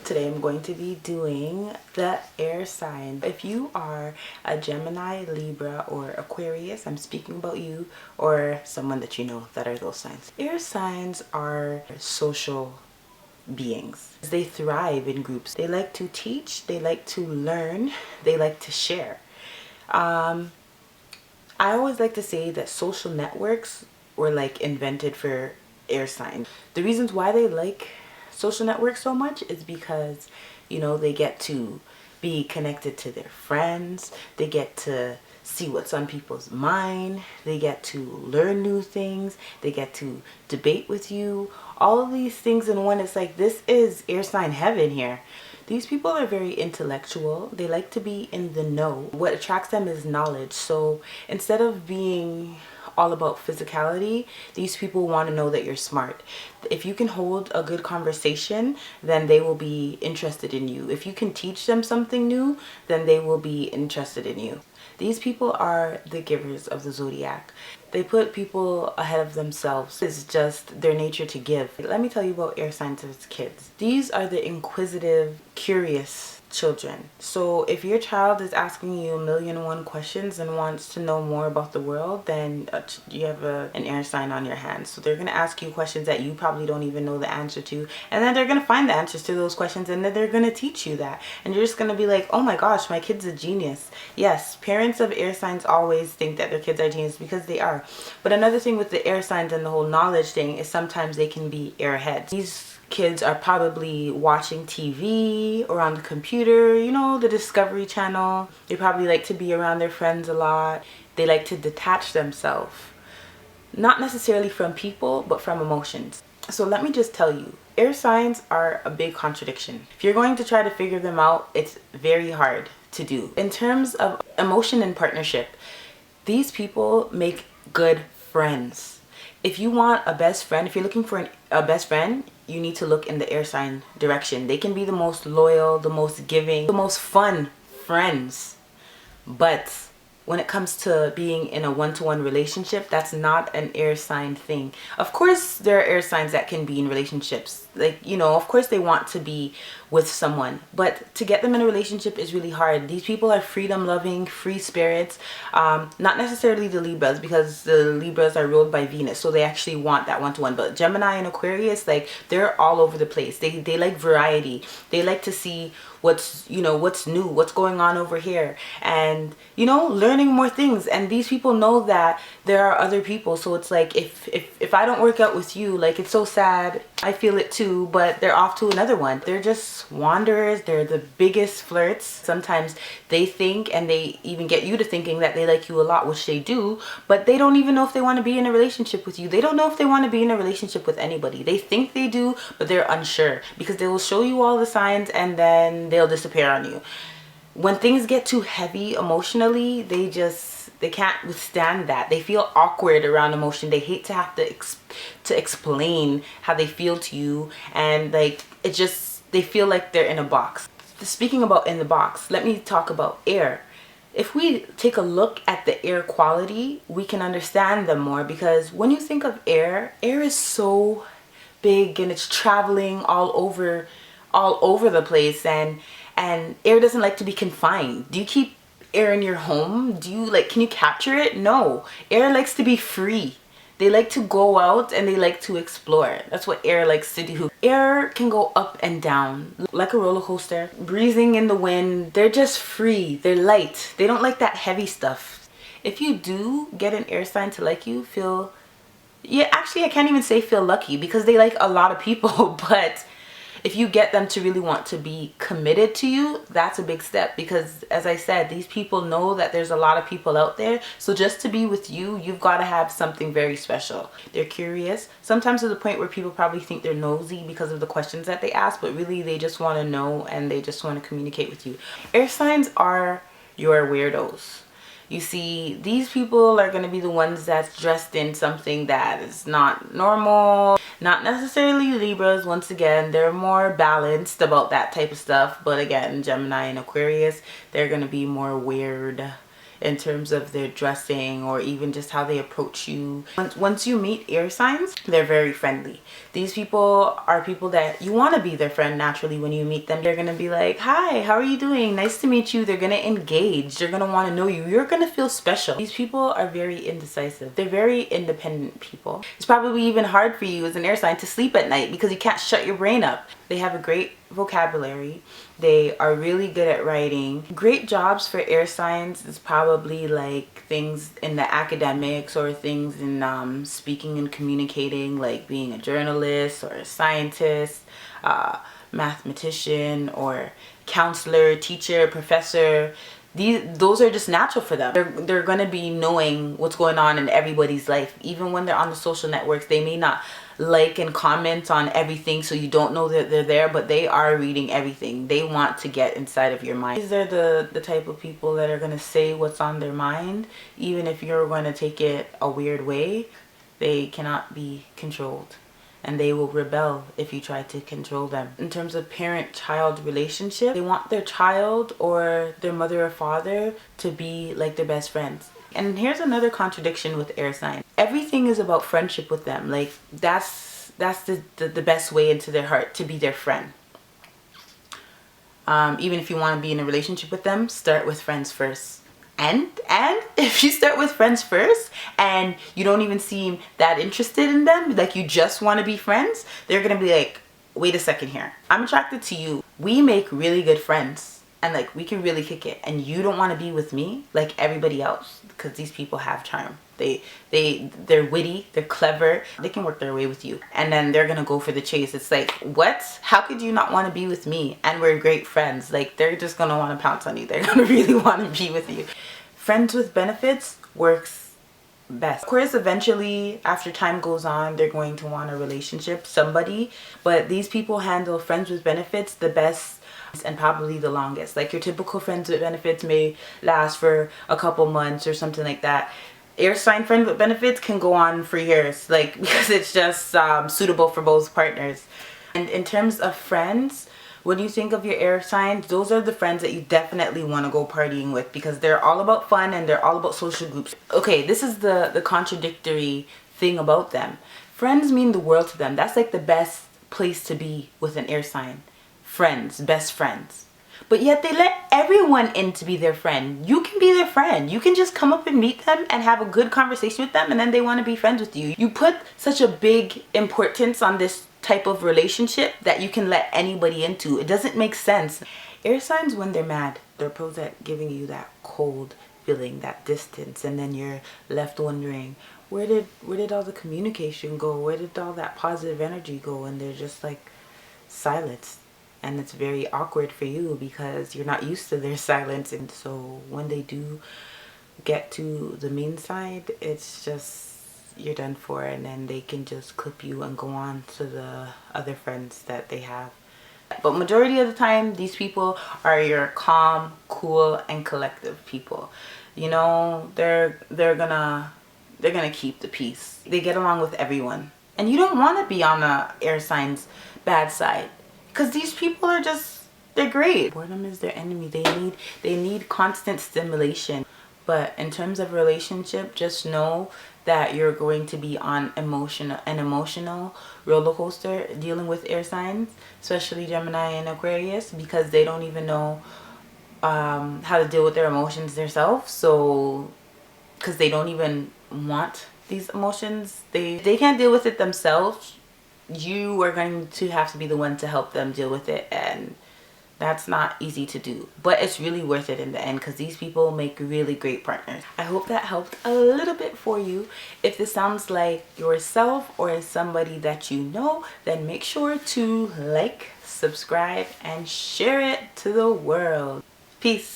Today I'm going to be doing the air sign. If you are a Gemini, Libra, or Aquarius, I'm speaking about you or someone that you know that are those signs. Air signs are social beings. They thrive in groups. They like to teach, they like to learn, they like to share. I always like to say that social networks were like invented for air signs. The reasons why they like social networks so much is because, you know, they get to be connected to their friends, they get to see what's on people's mind, they get to learn new things, they get to debate with you, all of these things in one. It's like, this is air sign heaven here. These people are very intellectual. They like to be in the know. What attracts them is knowledge. So instead of being all about physicality, these people want to know that you're smart. If you can hold a good conversation, then they will be interested in you. If you can teach them something new, then they will be interested in you. These people are the givers of the zodiac. They put people ahead of themselves. It's just their nature to give. Let me tell you about air signs as kids. These are the inquisitive, curious children. So if your child is asking you 1,000,001 questions and wants to know more about the world, then you have an air sign on your hands. So they're going to ask you questions that you probably don't even know the answer to, and then they're going to find the answers to those questions, and then they're going to teach you that, and you're just going to be like, oh my gosh, my kid's a genius. Yes, parents of air signs always think that their kids are genius because they are. But another thing with the air signs and the whole knowledge thing is sometimes they can be airheads. These kids are probably watching TV or on the computer, you know, the Discovery Channel. They probably like to be around their friends a lot. They like to detach themselves, not necessarily from people, but from emotions. So let me just tell you, air signs are a big contradiction. If you're going to try to figure them out, it's very hard to do. In terms of emotion and partnership, these people make good friends. If you want a best friend, if you're looking for a best friend, you need to look in the air sign direction. They can be the most loyal, the most giving, the most fun friends. But when it comes to being in a one-to-one relationship, that's not an air sign thing. Of course, there are air signs that can be in relationships. Like, you know, of course they want to be with someone, but to get them in a relationship is really hard. These people are freedom-loving, free spirits. Not necessarily the Libras, because the Libras are ruled by Venus, so they actually want that one-to-one. But Gemini and Aquarius, like, they're all over the place. They like variety. They like to see what's, you know, what's new, what's going on over here, and, you know, learning more things. And these people know that there are other people. So it's like, if I don't work out with you, like, it's so sad, I feel it too, but they're off to another one. They're just wanderers. They're the biggest flirts. Sometimes they think, and they even get you to thinking that they like you a lot, which they do, but they don't even know if they want to be in a relationship with you. They don't know if they want to be in a relationship with anybody. They think they do, but they're unsure, because they will show you all the signs and then they'll disappear on you. When things get too heavy emotionally, they can't withstand that. They feel awkward around emotion. They hate to have to explain how they feel to you, and like, it just, they feel like they're in a box. Speaking about in the box, let me talk about air. If we take a look at the air quality, we can understand them more, because when you think of air, air is so big and it's traveling all over the place, and air doesn't like to be confined. Do you keep air in your home? Do you, like, can you capture it? No. Air likes to be free. They like to go out and they like to explore. That's what air likes to do. Air can go up and down like a roller coaster, breezing in the wind. They're just free. They're light. They don't like that heavy stuff. If you do get an air sign to like you, actually, I can't even say feel lucky, because they like a lot of people, but if you get them to really want to be committed to you, that's a big step, because as I said, these people know that there's a lot of people out there. So just to be with you, you've got to have something very special. They're curious, sometimes to the point where people probably think they're nosy because of the questions that they ask, but really they just want to know and they just want to communicate with you. Air signs are your weirdos. You see, these people are going to be the ones that's dressed in something that is not normal. Not necessarily Libras. Once again, they're more balanced about that type of stuff. But again, Gemini and Aquarius, they're going to be more weird in terms of their dressing or even just how they approach you. Once you meet air signs, they're very friendly. These people are people that you want to be their friend naturally. When you meet them, they're gonna be like, hi, how are you doing? Nice to meet you. They're gonna engage. They're gonna want to know you. You're gonna feel special. These people are very indecisive. They're very independent people. It's probably even hard for you as an air sign to sleep at night because you can't shut your brain up. They have a great vocabulary. They are really good at writing. Great jobs for air signs is probably like things in the academics or things in speaking and communicating, like being a journalist or a scientist, mathematician or counselor, teacher, professor. Those are just natural for them. They're going to be knowing what's going on in everybody's life. Even when they're on the social networks, they may not like and comment on everything, so you don't know that they're there, but they are reading everything. They want to get inside of your mind. These are the type of people that are going to say what's on their mind, even if you're going to take it a weird way. They cannot be controlled, and they will rebel if you try to control them. In terms of parent-child relationship, they want their child or their mother or father to be like their best friends. And here's another contradiction with air signs. Everything is about friendship with them. Like that's the best way into their heart, to be their friend. Even if you want to be in a relationship with them, start with friends first. And if you start with friends first and you don't even seem that interested in them, like you just want to be friends, they're gonna be like, wait a second here, I'm attracted to you. We make really good friends and like we can really kick it, and you don't want to be with me like everybody else, because these people have charm. They're witty, they're clever, they can work their way with you, and then they're gonna go for the chase. It's like, what? How could you not want to be with me and we're great friends? Like they're just gonna want to pounce on you. They're gonna really want to be with you. Friends with benefits works best. Of course, eventually after time goes on, they're going to want a relationship, somebody, but these people handle friends with benefits the best and probably the longest. Like your typical friends with benefits may last for a couple months or something like that. Air sign friend with benefits can go on for years, like because it's just suitable for both partners. And in terms of friends, when you think of your air signs, those are the friends that you definitely want to go partying with, because they're all about fun and they're all about social groups. Okay, this is the contradictory thing about them. Friends mean the world to them. That's like the best place to be with an air sign. Friends, best friends. But yet they let everyone in to be their friend. You can be their friend. You can just come up and meet them and have a good conversation with them, and then they want to be friends with you. You put such a big importance on this type of relationship that you can let anybody into. It doesn't make sense. Air signs, when they're mad, they're pros at giving you that cold feeling, that distance, and then you're left wondering, where did all the communication go? Where did all that positive energy go? And they're just like silence. And it's very awkward for you because you're not used to their silence. And so when they do get to the mean side, it's just, you're done for, and then they can just clip you and go on to the other friends that they have. But majority of the time, these people are your calm, cool, and collective people. You know, they're gonna keep the peace. They get along with everyone. And you don't want to be on the air sign's bad side, because these people are just, they're great. Boredom is their enemy. They need constant stimulation. But in terms of relationship, just know that you're going to be on an emotional roller coaster dealing with air signs, especially Gemini and Aquarius, because they don't even know how to deal with their emotions themselves. So, because they don't even want these emotions, they can't deal with it themselves. You are going to have to be the one to help them deal with it, and that's not easy to do, but it's really worth it in the end, because these people make really great partners. I hope that helped a little bit for you. If this sounds like yourself or somebody that you know, then make sure to like, subscribe, and share it to the world. Peace.